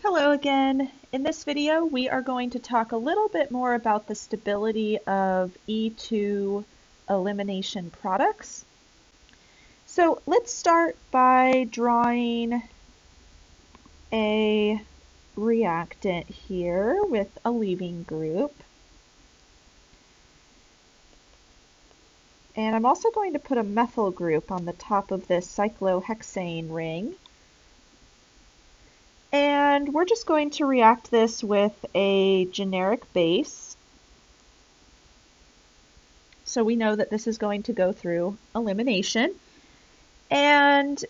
Hello again. In this video, we are going to talk a little bit more about the stability of E2 elimination products. So let's start by drawing a reactant here with a leaving group. And I'm also going to put a methyl group on the top of this cyclohexane ring. And we're just going to react this with a generic base. So we know that this is going to go through elimination. And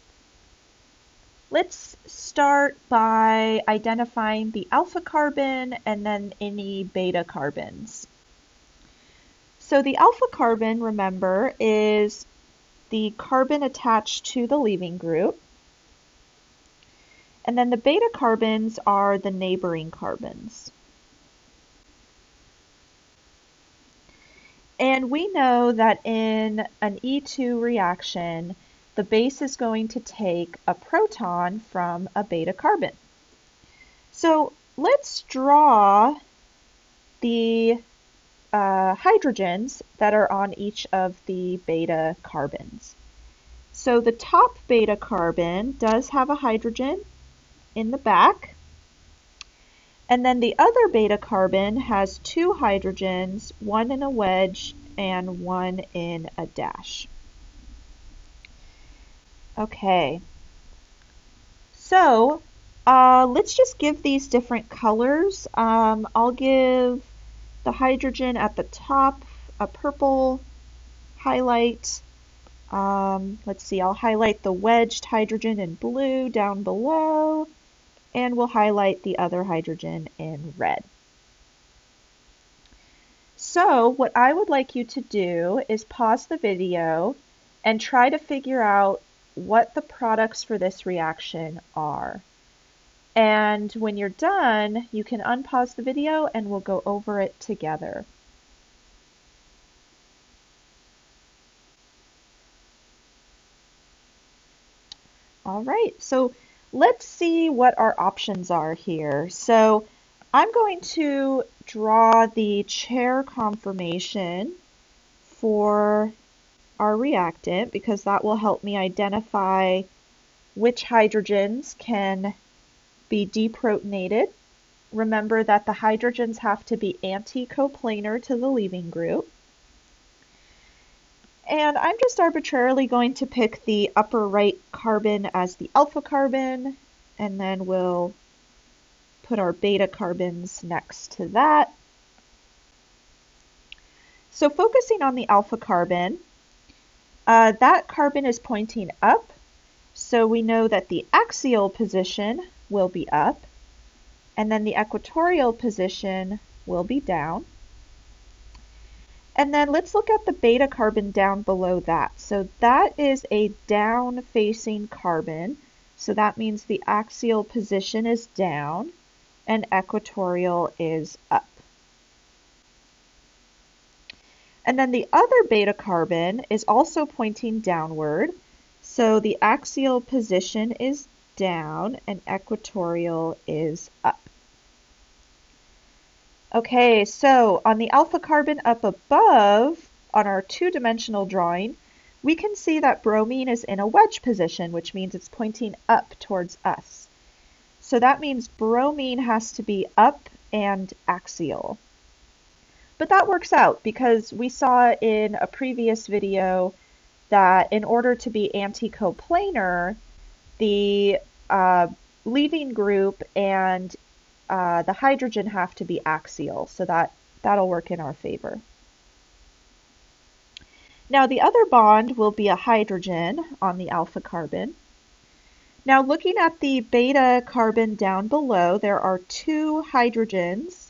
let's start by identifying the alpha carbon and then any beta carbons. So the alpha carbon, remember, is the carbon attached to the leaving group. And then the beta carbons are the neighboring carbons. And we know that in an E2 reaction, the base is going to take a proton from a beta carbon. So let's draw the hydrogens that are on each of the beta carbons. So the top beta carbon does have a hydrogen in the back, and then the other beta carbon has two hydrogens, one in a wedge and one in a dash. Okay, so let's just give these different colors. I'll give the hydrogen at the top a purple highlight. Let's see, I'll highlight the wedged hydrogen in blue down below, and we'll highlight the other hydrogen in red. So what I would like you to do is pause the video and try to figure out what the products for this reaction are. And when you're done, you can unpause the video and we'll go over it together. All right, so let's see what our options are here. So I'm going to draw the chair conformation for our reactant because that will help me identify which hydrogens can be deprotonated. Remember that the hydrogens have to be anti-coplanar to the leaving group. And I'm just arbitrarily going to pick the upper right carbon as the alpha carbon, and then we'll put our beta carbons next to that. So focusing on the alpha carbon, that carbon is pointing up, so we know that the axial position will be up, and then the equatorial position will be down. And then let's look at the beta carbon down below that. So that is a down-facing carbon. So that means the axial position is down and equatorial is up. And then the other beta carbon is also pointing downward. So the axial position is down and equatorial is up. Okay, so on the alpha carbon up above, on our two-dimensional drawing, we can see that bromine is in a wedge position, which means it's pointing up towards us. So that means bromine has to be up and axial. But that works out because we saw in a previous video that in order to be anti-coplanar, the leaving group and the hydrogen have to be axial, so that'll work in our favor. Now the other bond will be a hydrogen on the alpha carbon. Now looking at the beta carbon down below, there are two hydrogens,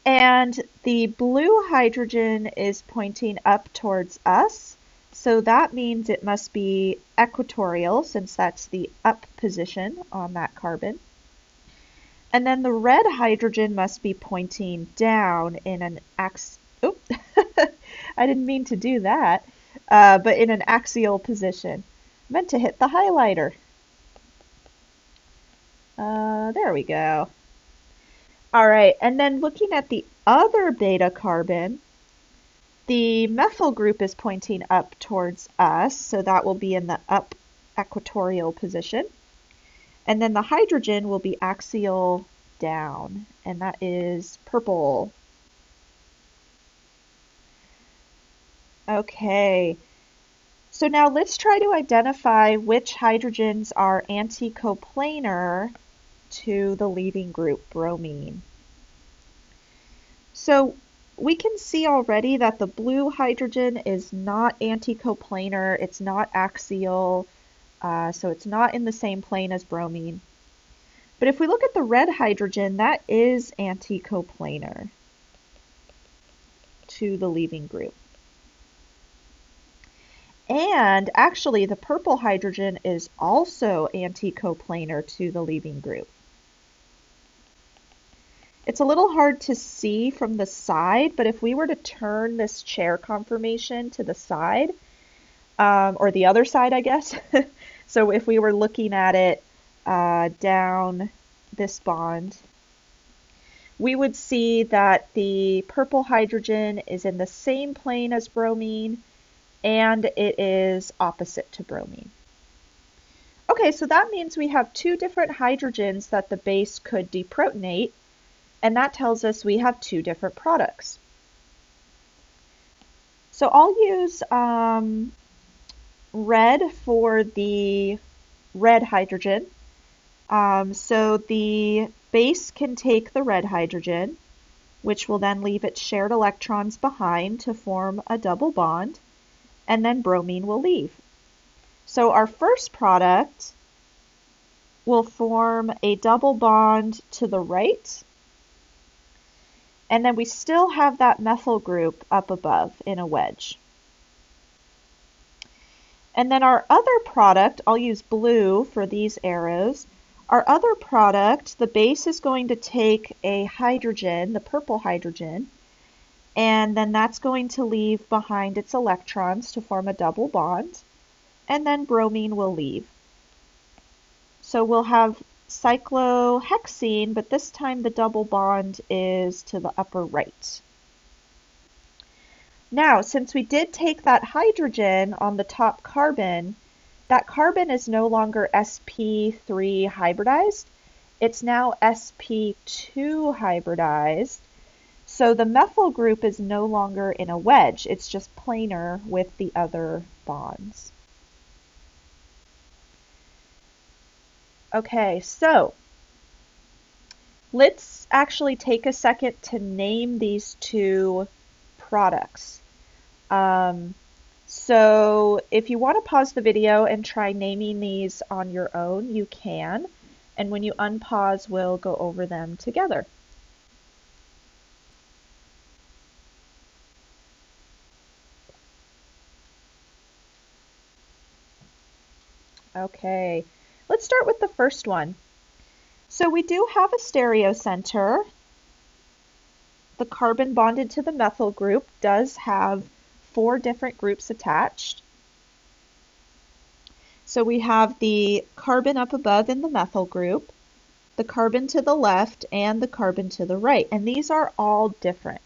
and the blue hydrogen is pointing up towards us. So that means it must be equatorial since that's the up position on that carbon. And then the red hydrogen must be pointing down in an I didn't mean to do that, but in an axial position. I meant to hit the highlighter. There we go. All right, and then looking at the other beta carbon, the methyl group is pointing up towards us, so that will be in the up equatorial position. And then the hydrogen will be axial down, and that is purple. Okay, so now let's try to identify which hydrogens are anticoplanar to the leaving group, bromine. So we can see already that the blue hydrogen is not anticoplanar, it's not axial, so it's not in the same plane as bromine. But if we look at the red hydrogen, that is anticoplanar to the leaving group. And actually, the purple hydrogen is also anticoplanar to the leaving group. It's a little hard to see from the side, but if we were to turn this chair conformation to the side, or the other side, I guess. So if we were looking at it down this bond, we would see that the purple hydrogen is in the same plane as bromine, and it is opposite to bromine. Okay, so that means we have two different hydrogens that the base could deprotonate, and that tells us we have two different products. So I'll use red for the red hydrogen. So the base can take the red hydrogen, which will then leave its shared electrons behind to form a double bond, and then bromine will leave. So our first product will form a double bond to the right, and then we still have that methyl group up above in a wedge. And then our other product, I'll use blue for these arrows. Our other product, the base is going to take a hydrogen, the purple hydrogen, and then that's going to leave behind its electrons to form a double bond, and then bromine will leave. So we'll have cyclohexene, but this time the double bond is to the upper right. Now, since we did take that hydrogen on the top carbon, that carbon is no longer sp3 hybridized. It's now sp2 hybridized. So the methyl group is no longer in a wedge. It's just planar with the other bonds. Okay, so let's actually take a second to name these two products. So if you want to pause the video and try naming these on your own, you can. And when you unpause, we'll go over them together. Okay, let's start with the first one. So we do have a stereocenter. The carbon bonded to the methyl group does have 4 different groups attached. So we have the carbon up above in the methyl group, the carbon to the left, and the carbon to the right. And these are all different.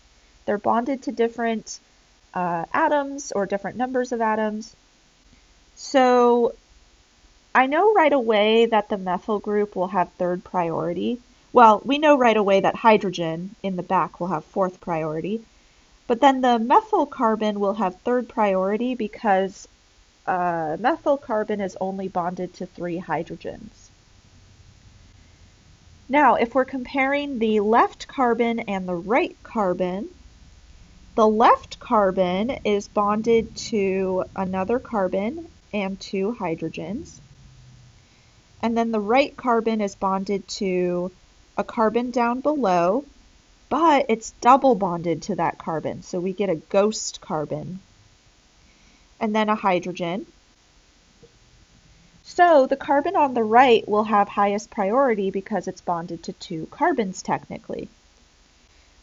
They're bonded to different atoms or different numbers of atoms. So I know right away that the methyl group will have 3rd priority. Well, we know right away that hydrogen in the back will have 4th priority. But then the methyl carbon will have 3rd priority because methyl carbon is only bonded to 3 hydrogens. Now, if we're comparing the left carbon and the right carbon, the left carbon is bonded to another carbon and 2 hydrogens. And then the right carbon is bonded to a carbon down below, but it's double bonded to that carbon, so we get a ghost carbon. And then a hydrogen. So the carbon on the right will have highest priority because it's bonded to 2 carbons technically,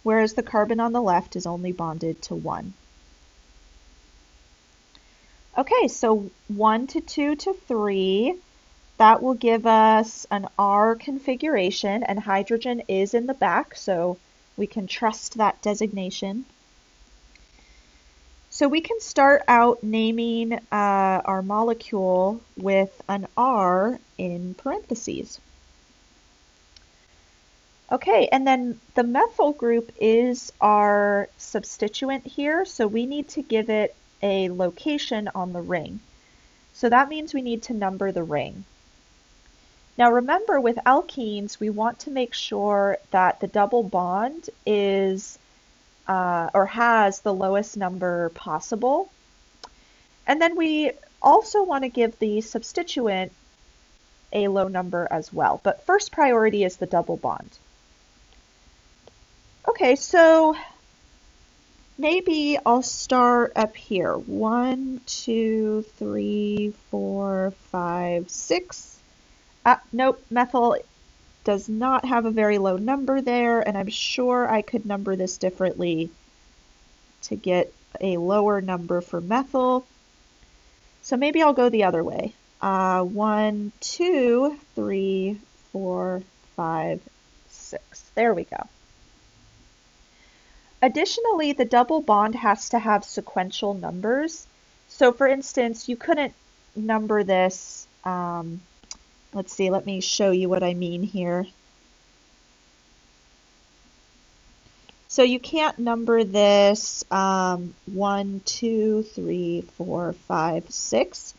whereas the carbon on the left is only bonded to 1. Okay, so 1 to 2 to 3. That will give us an R configuration, and hydrogen is in the back, so we can trust that designation. So we can start out naming our molecule with an R in parentheses. Okay, and then the methyl group is our substituent here, so we need to give it a location on the ring. So that means we need to number the ring. Now remember, with alkenes, we want to make sure that the double bond is or has the lowest number possible. And then we also want to give the substituent a low number as well. But first priority is the double bond. Okay, so maybe I'll start up here. 1, 2, 3, 4, 5, 6. Nope, methyl does not have a very low number there, and I'm sure I could number this differently to get a lower number for methyl. So maybe I'll go the other way. 1, 2, 3, 4, 5, 6. There we go. Additionally, the double bond has to have sequential numbers. So for instance, you couldn't number this, let's see, let me show you what I mean here. So you can't number this 1, 2, 3, 4, 5, 6,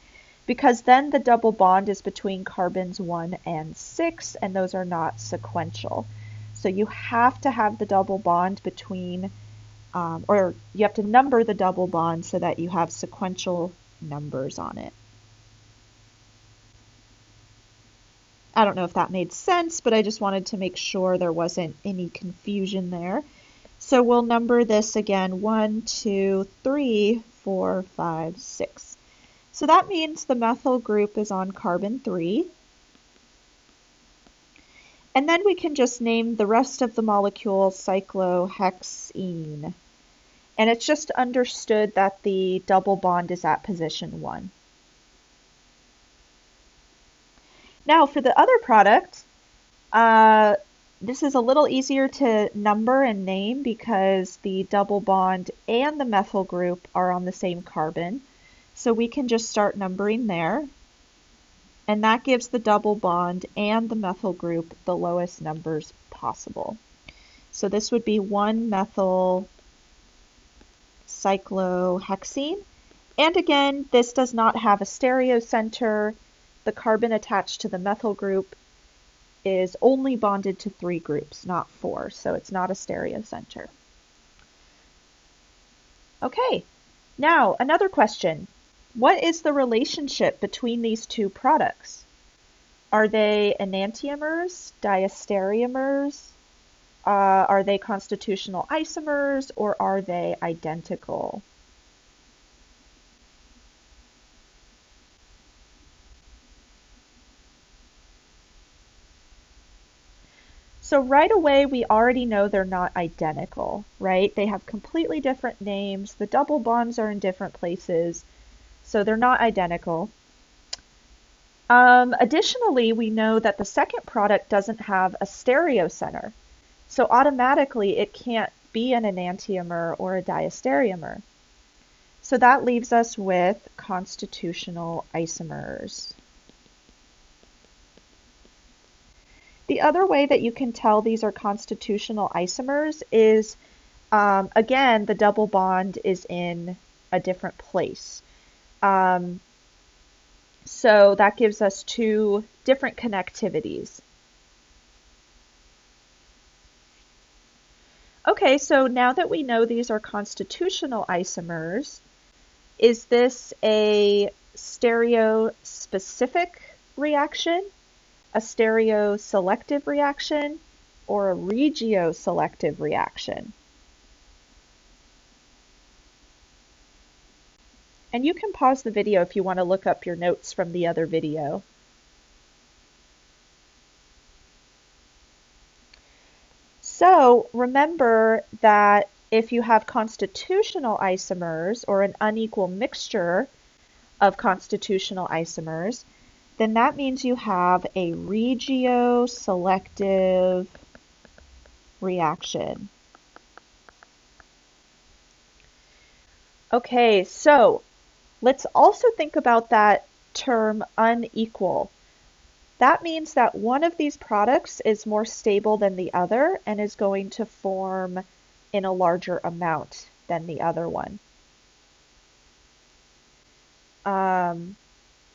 because then the double bond is between carbons 1 and 6, and those are not sequential. So you have to have the double bond between, or you have to number the double bond so that you have sequential numbers on it. I don't know if that made sense, but I just wanted to make sure there wasn't any confusion there. So we'll number this again, 1, 2, 3, 4, 5, 6. So that means the methyl group is on carbon 3. And then we can just name the rest of the molecule cyclohexene. And it's just understood that the double bond is at position 1. Now for the other product, this is a little easier to number and name because the double bond and the methyl group are on the same carbon. So we can just start numbering there. And that gives the double bond and the methyl group the lowest numbers possible. So this would be 1-methyl cyclohexene. And again, this does not have a stereocenter. The carbon attached to the methyl group is only bonded to 3 groups, not 4, so it's not a stereocenter. Okay, now another question. What is the relationship between these two products? Are they enantiomers, diastereomers? Are they constitutional isomers, or are they identical? So right away, we already know they're not identical, right? They have completely different names. The double bonds are in different places, so they're not identical. Additionally, we know that the second product doesn't have a stereocenter, so automatically it can't be an enantiomer or a diastereomer. So that leaves us with constitutional isomers. The other way that you can tell these are constitutional isomers is, again, the double bond is in a different place. So that gives us 2 different connectivities. Okay, so now that we know these are constitutional isomers, is this a stereospecific reaction, a stereoselective reaction, or a regioselective reaction? And you can pause the video if you want to look up your notes from the other video. So remember that if you have constitutional isomers or an unequal mixture of constitutional isomers, then that means you have a regioselective reaction. Okay, so let's also think about that term unequal. That means that one of these products is more stable than the other and is going to form in a larger amount than the other one.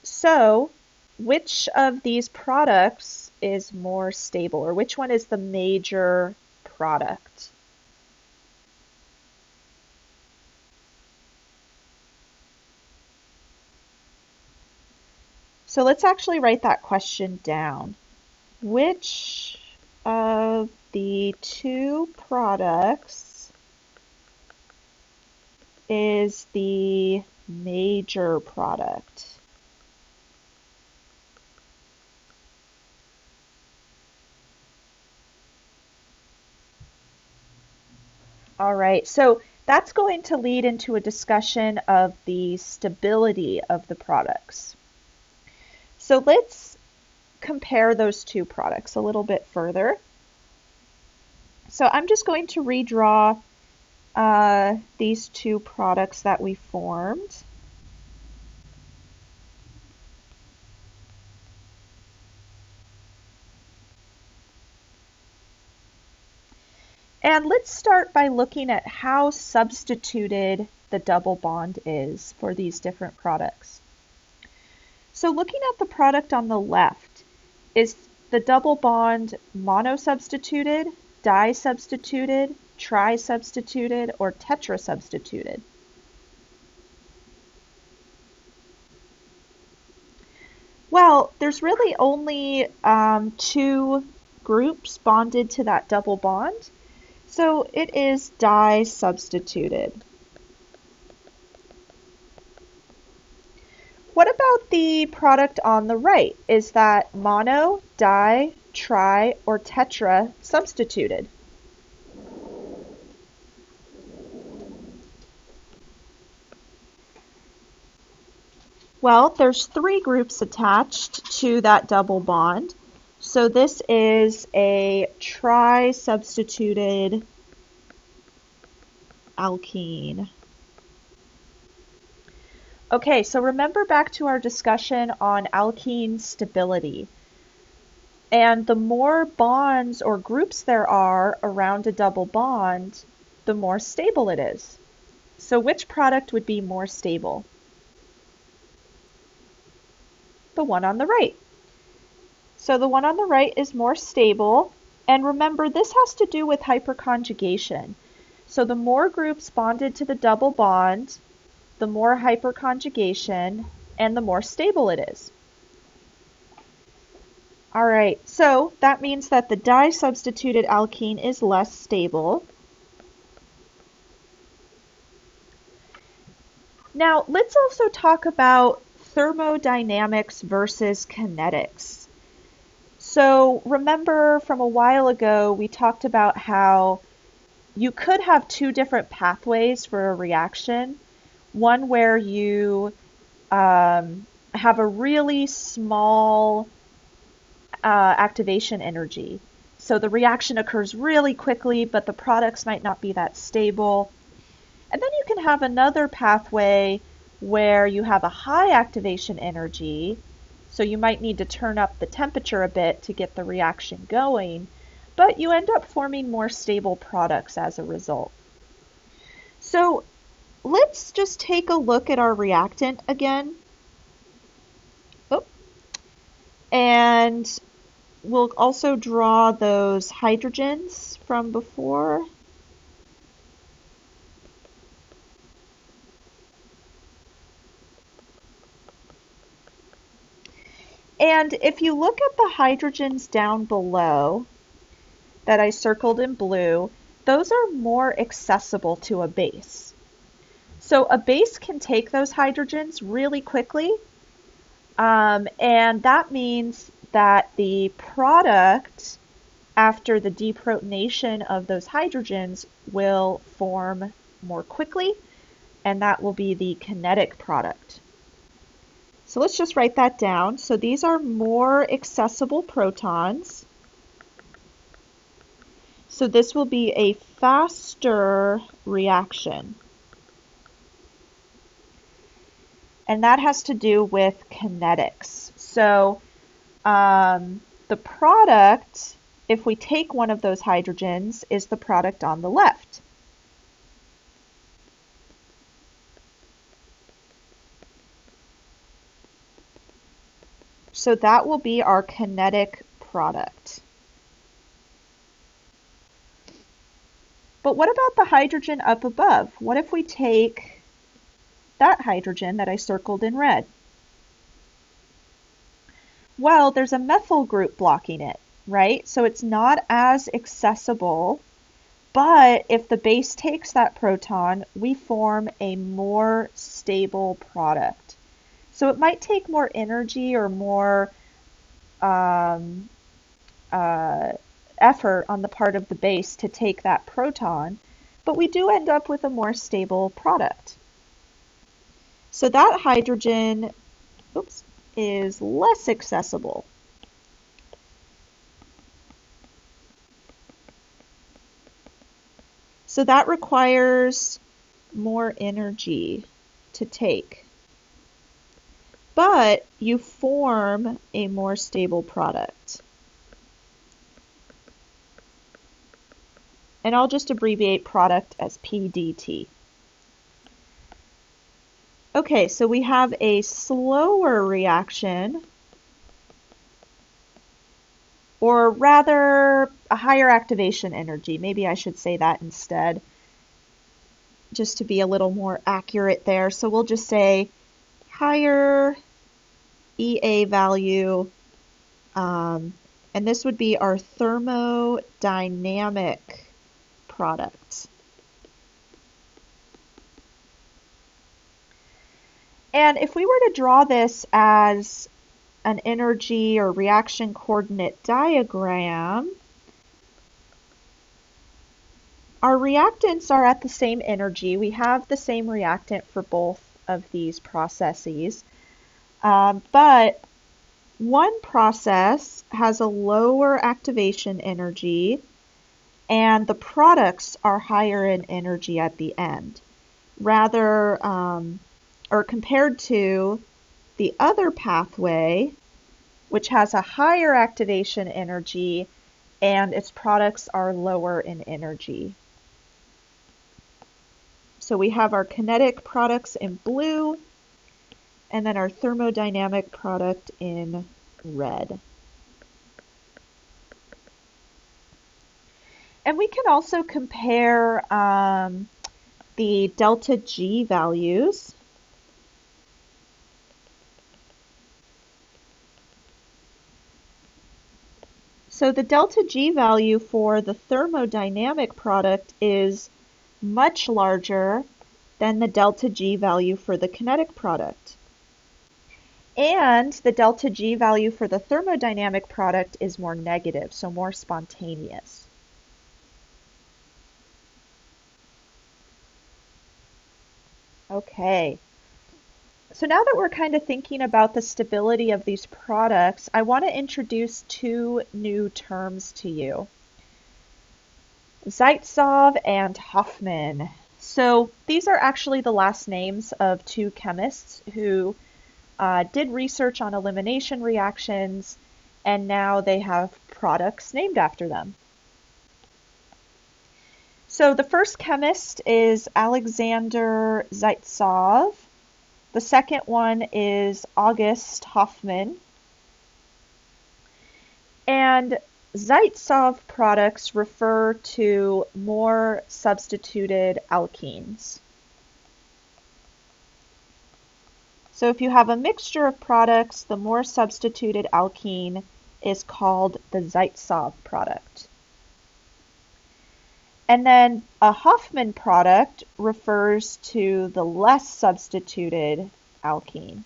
So which of these products is more stable, or which one is the major product? So let's actually write that question down. Which of the two products is the major product? All right, so that's going to lead into a discussion of the stability of the products. So let's compare those two products a little bit further. So I'm just going to redraw these two products that we formed. And let's start by looking at how substituted the double bond is for these different products. So looking at the product on the left, is the double bond monosubstituted, disubstituted, trisubstituted, or tetrasubstituted? Well, there's really only two groups bonded to that double bond, so it is disubstituted. What about the product on the right? Is that mono, di, tri, or tetra substituted? Well, there's three groups attached to that double bond. So this is a tri-substituted alkene. Okay, so remember back to our discussion on alkene stability. And the more bonds or groups there are around a double bond, the more stable it is. So which product would be more stable? The one on the right. So the one on the right is more stable. And remember, this has to do with hyperconjugation. So the more groups bonded to the double bond, the more hyperconjugation, and the more stable it is. All right, so that means that the disubstituted alkene is less stable. Now, let's also talk about thermodynamics versus kinetics. So remember from a while ago, we talked about how you could have two different pathways for a reaction. One where you have a really small activation energy. So the reaction occurs really quickly, but the products might not be that stable. And then you can have another pathway where you have a high activation energy. So you might need to turn up the temperature a bit to get the reaction going, but you end up forming more stable products as a result. So let's just take a look at our reactant again. And we'll also draw those hydrogens from before. And if you look at the hydrogens down below that I circled in blue, those are more accessible to a base. So a base can take those hydrogens really quickly, and that means that the product after the deprotonation of those hydrogens will form more quickly, and that will be the kinetic product. So let's just write that down. So these are more accessible protons. So this will be a faster reaction. And that has to do with kinetics. So the product, if we take one of those hydrogens, is the product on the left. So that will be our kinetic product. But what about the hydrogen up above? What if we take that hydrogen that I circled in red? Well, there's a methyl group blocking it, right? So it's not as accessible, but if the base takes that proton, we form a more stable product. So it might take more energy or more effort on the part of the base to take that proton, but we do end up with a more stable product. So that hydrogen, is less accessible. So that requires more energy to take. But you form a more stable product. And I'll just abbreviate product as PDT. Okay, so we have a slower reaction, or rather a higher activation energy. Maybe I should say that instead, just to be a little more accurate there. So we'll just say higher EA value, and this would be our thermodynamic product. And if we were to draw this as an energy or reaction coordinate diagram, our reactants are at the same energy. We have the same reactant for both of these processes, but one process has a lower activation energy and the products are higher in energy at the end. Rather, or compared to the other pathway, which has a higher activation energy and its products are lower in energy. So we have our kinetic products in blue and then our thermodynamic product in red. And we can also compare the delta G values. So the delta G value for the thermodynamic product is much larger than the delta G value for the kinetic product. And the delta G value for the thermodynamic product is more negative, so more spontaneous. Okay. So now that we're kind of thinking about the stability of these products, I want to introduce two new terms to you. Zaitsev and Hofmann. So these are actually the last names of two chemists who did research on elimination reactions, and now they have products named after them. So the first chemist is Alexander Zaitsev. The second one is August Hofmann. And Zaitsev products refer to more substituted alkenes. So if you have a mixture of products, the more substituted alkene is called the Zaitsev product. And then a Hofmann product refers to the less substituted alkene.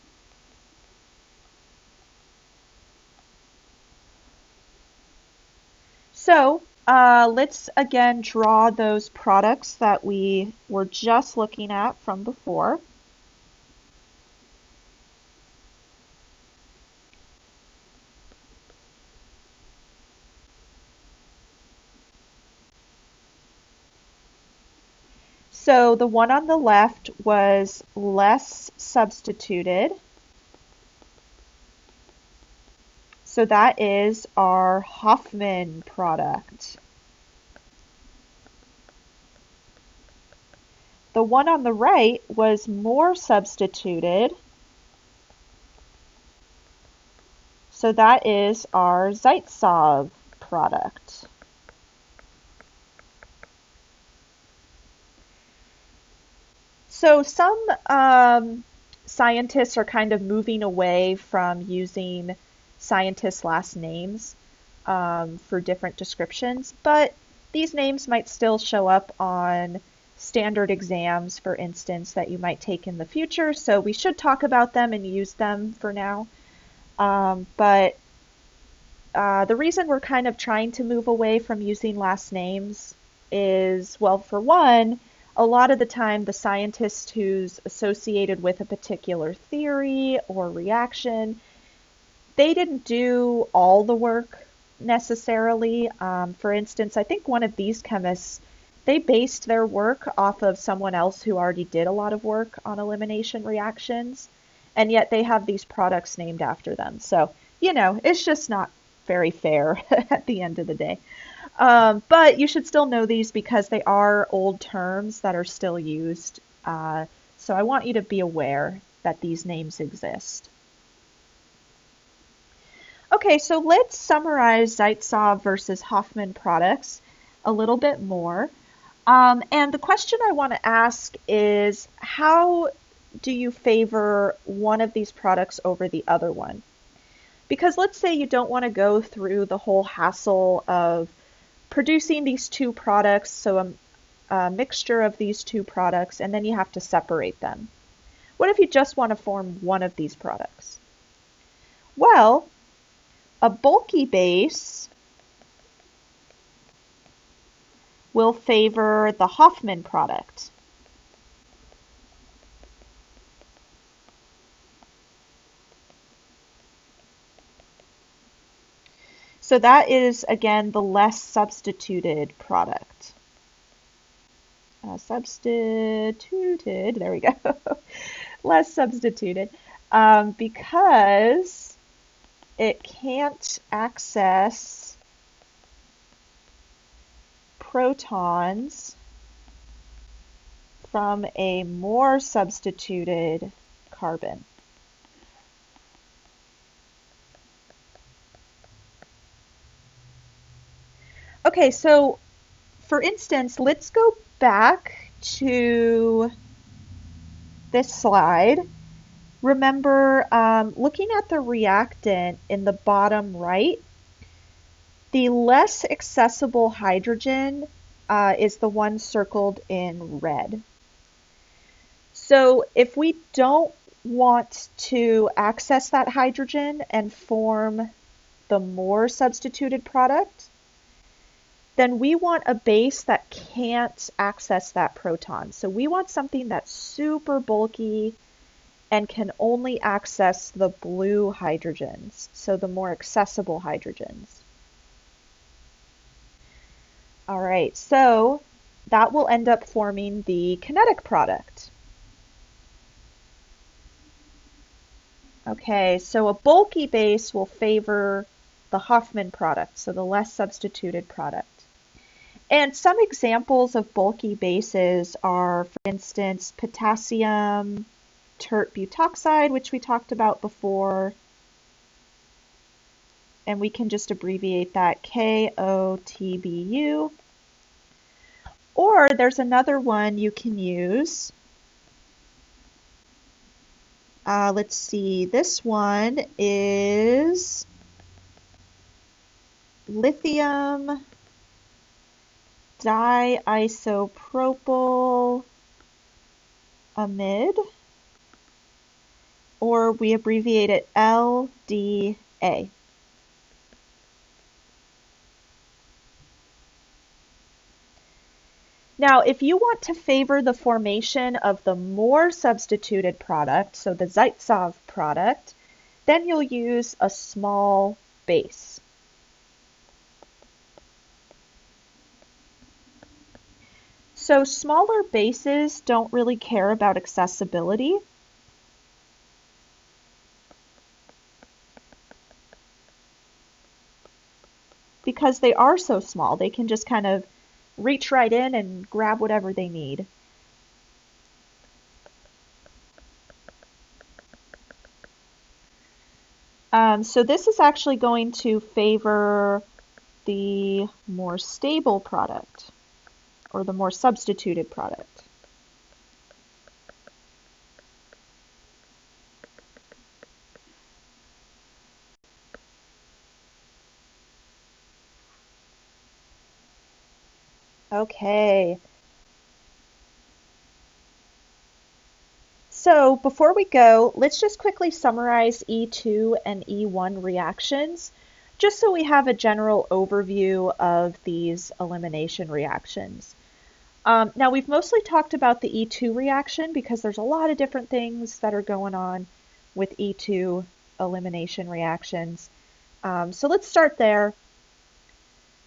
So let's again draw those products that we were just looking at from before. So the one on the left was less substituted. So that is our Hofmann product. The one on the right was more substituted. So that is our Zaitsev product. So some scientists are kind of moving away from using scientists' last names for different descriptions, but these names might still show up on standard exams, for instance, that you might take in the future. So we should talk about them and use them for now. But the reason we're kind of trying to move away from using last names is, well, for one, a lot of the time the scientist who's associated with a particular theory or reaction, they didn't do all the work necessarily. For instance, I think one of these chemists, they based their work off of someone else who already did a lot of work on elimination reactions, and yet they have these products named after them. So, it's just not very fair at the end of the day. But you should still know these because they are old terms that are still used. So I want you to be aware that these names exist. Okay, so let's summarize Zaitsev versus Hofmann products a little bit more. And the question I want to ask is, how do you favor one of these products over the other one? Because let's say you don't want to go through the whole hassle of producing these two products, so a mixture of these two products, and then you have to separate them. What if you just want to form one of these products? Well, a bulky base will favor the Hofmann product. So that is, again, the less substituted product. Substituted, there we go. Less substituted, because it can't access protons from a more substituted carbon. Okay, so for instance, let's go back to this slide. Remember, looking at the reactant in the bottom right, the less accessible hydrogen is the one circled in red. So if we don't want to access that hydrogen and form the more substituted product, then we want a base that can't access that proton. So we want something that's super bulky and can only access the blue hydrogens, so the more accessible hydrogens. All right, so that will end up forming the kinetic product. Okay, so a bulky base will favor the Hofmann product, so the less substituted product. And some examples of bulky bases are, for instance, potassium tert butoxide, which we talked about before. And we can just abbreviate that KOTBU. Or there's another one you can use. Let's see, this one is lithium diisopropyl amide, or we abbreviate it LDA. Now, if you want to favor the formation of the more substituted product, so the Zaitsev product, then you'll use a small base. So smaller bases don't really care about accessibility. Because they are so small, they can just kind of reach right in and grab whatever they need. So this is actually going to favor the more stable product, or the more substituted product. Okay. So before we go, let's just quickly summarize E2 and E1 reactions, just so we have a general overview of these elimination reactions. Now we've mostly talked about the E2 reaction because there's a lot of different things that are going on with E2 elimination reactions. So let's start there.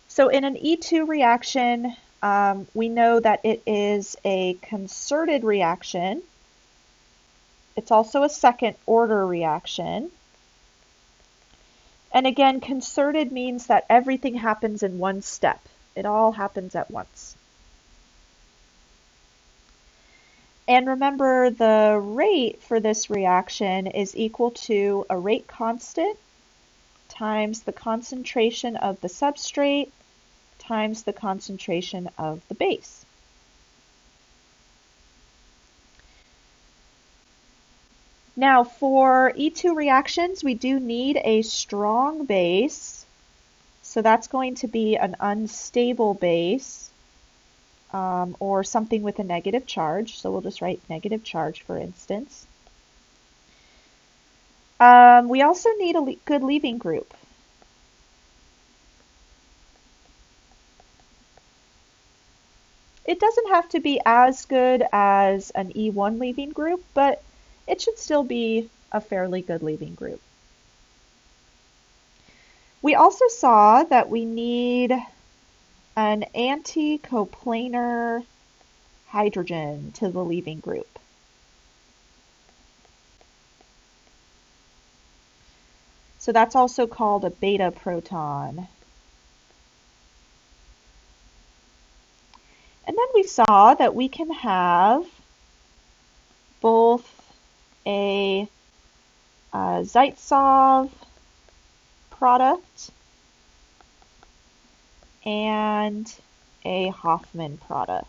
So in an E2 reaction, we know that it is a concerted reaction. It's also a second order reaction. And again, concerted means that everything happens in one step. It all happens at once. And remember, the rate for this reaction is equal to a rate constant times the concentration of the substrate times the concentration of the base. Now for E2 reactions, we do need a strong base. So that's going to be an unstable base, or something with a negative charge. So we'll just write negative charge, for instance. We also need a good leaving group. It doesn't have to be as good as an E1 leaving group, but it should still be a fairly good leaving group. We also saw that we need an anti-coplanar hydrogen to the leaving group. So that's also called a beta proton. And then we saw that we can have both a Zaitsev product and a Hofmann product.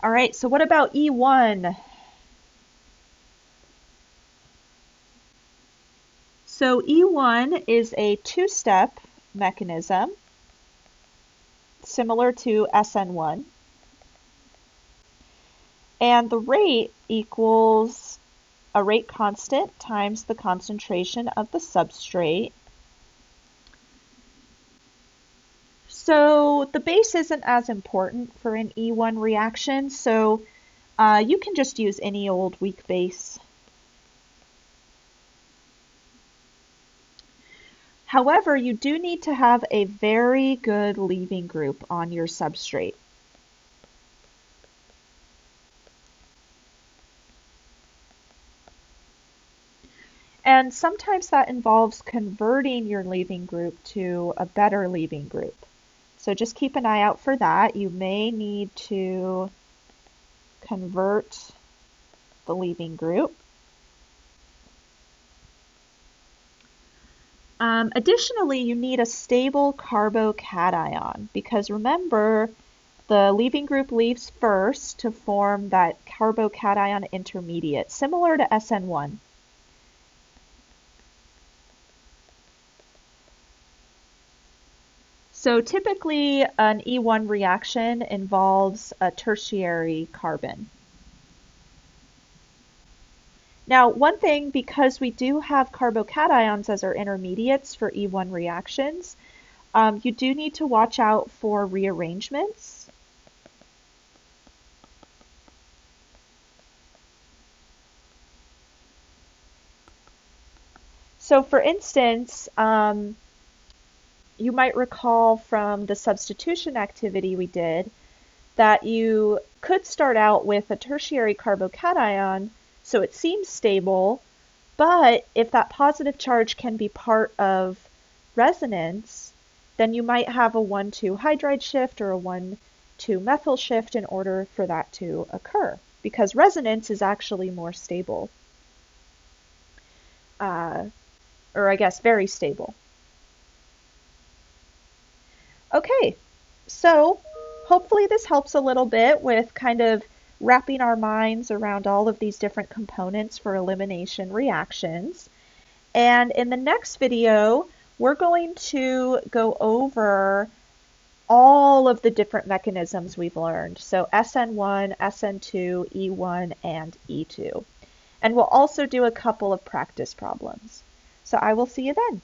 All right, so what about E1? So E1 is a two-step mechanism similar to SN1. And the rate equals a rate constant times the concentration of the substrate. So the base isn't as important for an E1 reaction, so you can just use any old weak base. However, you do need to have a very good leaving group on your substrate. And sometimes that involves converting your leaving group to a better leaving group. So just keep an eye out for that. You may need to convert the leaving group. Additionally, you need a stable carbocation because remember, the leaving group leaves first to form that carbocation intermediate, similar to SN1. So typically an E1 reaction involves a tertiary carbon. Now, one thing, because we do have carbocations as our intermediates for E1 reactions, you do need to watch out for rearrangements. So for instance, you might recall from the substitution activity we did that you could start out with a tertiary carbocation, so it seems stable, but if that positive charge can be part of resonance, then you might have a 1,2 hydride shift or a 1,2 methyl shift in order for that to occur, because resonance is actually more stable, or I guess very stable. Okay, so hopefully this helps a little bit with kind of wrapping our minds around all of these different components for elimination reactions. And in the next video, we're going to go over all of the different mechanisms we've learned. So SN1, SN2, E1, and E2. And we'll also do a couple of practice problems. So I will see you then.